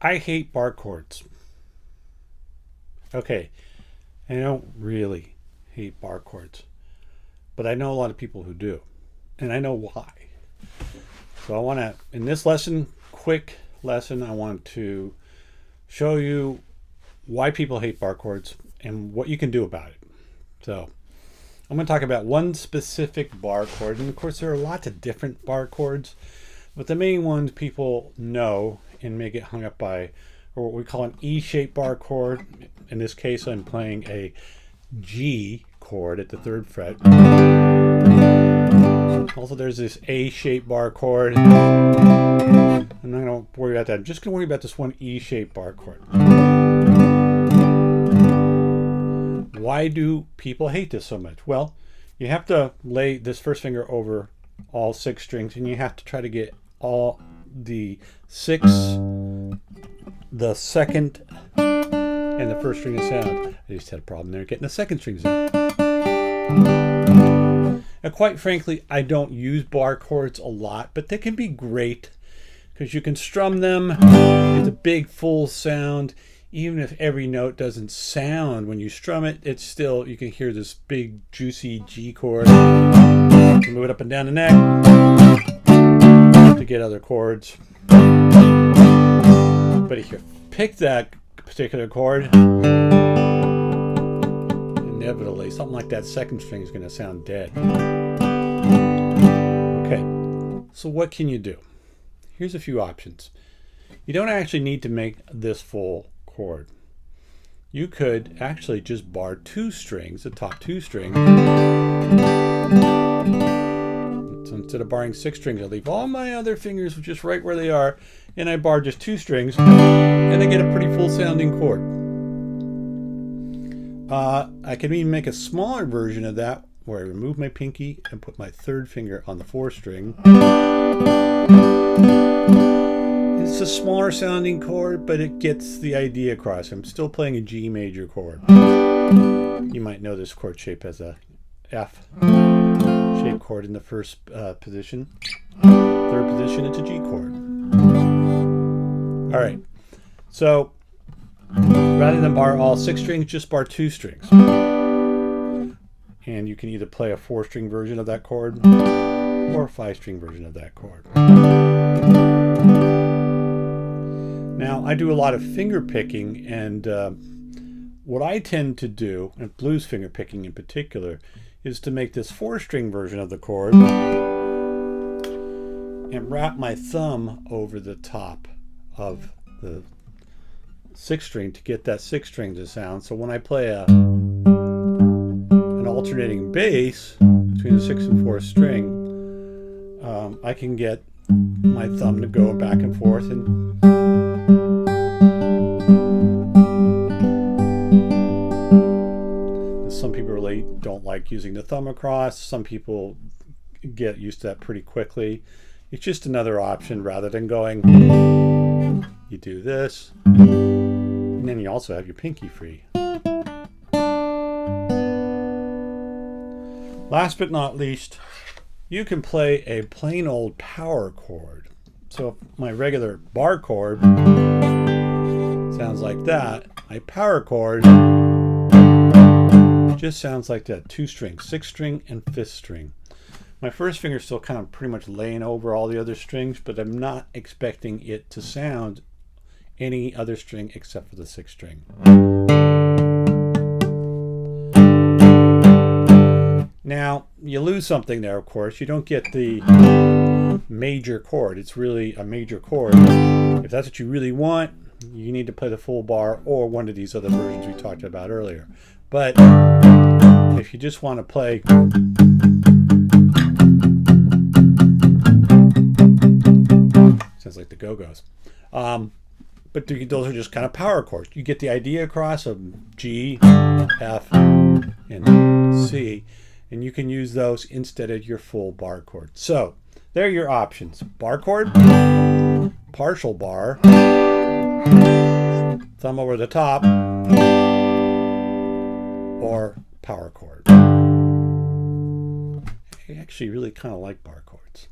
I hate bar chords. Okay, I don't really hate bar chords, but I know a lot of people who do, and I know why. So I want to, in this lesson, quick lesson, I want to show you why people hate bar chords and what you can do about it. So I'm going to talk about one specific bar chord, and of course there are lots of different bar chords, but the main ones people know and may get hung up by are what we call an E-shaped bar chord. In this case, I'm playing a G chord at the 3rd fret. Also, there's this A-shaped bar chord. I'm not going to worry about that. I'm just going to worry about this one E-shaped bar chord. Why do people hate this so much? Well, you have to lay this first finger over all 6 strings, and you have to try to get all the 6, the 2nd, and the 1st string to sound. I just had a problem there getting the 2nd string sound. Now, quite frankly, I don't use bar chords a lot, but they can be great because you can strum them, get a big full sound. Even if every note doesn't sound when you strum it, it's still, you can hear this big juicy G chord. You can move it up and down the neck to get other chords. But if you pick that particular chord, inevitably something like that 2nd string is going to sound dead. Okay, so what can you do? Here's a few options. You don't actually need to make this full chord. You could actually just bar 2 strings, the top 2 strings. So instead of barring 6 strings, I leave all my other fingers just right where they are, and I bar just 2 strings, and I get a pretty full sounding chord. I can even make a smaller version of that where I remove my pinky and put my 3rd finger on the 4th string. It's a smaller sounding chord, but it gets the idea across. I'm still playing a G major chord. You might know this chord shape as a F shape chord in the 1st position. 3rd position, it's a G chord. All right, so rather than bar all 6 strings, just bar 2 strings. And you can either play a 4-string version of that chord or a 5-string version of that chord. Now, I do a lot of finger picking, and what I tend to do, and blues finger picking in particular, is to make this 4-string version of the chord and wrap my thumb over the top of the 6th string to get that 6th string to sound. So when I play an alternating bass between the 6th and 4th string, I can get my thumb to go back and forth, and some people really don't like using the thumb across. Some people get used to that pretty quickly. It's just another option rather than going, you do this, and then you also have your pinky free. Last but not least, you can play a plain old power chord. So if my regular bar chord sounds like that, my power chord just sounds like that. 2 strings, 6th string and 5th string. My 1st finger is still kind of pretty much laying over all the other strings, but I'm not expecting it to sound any other string except for the 6th string. Now, you lose something there, of course. You don't get the major chord. It's really a major chord. If that's what you really want, you need to play the full bar or one of these other versions we talked about earlier. But if you just want to play sounds like the Go-Go's. But those are just kind of power chords. You get the idea across of G, F, and C, and you can use those instead of your full bar chord. So there are your options: bar chord, partial bar, thumb over the top, or power chord. I actually really kind of like bar chords.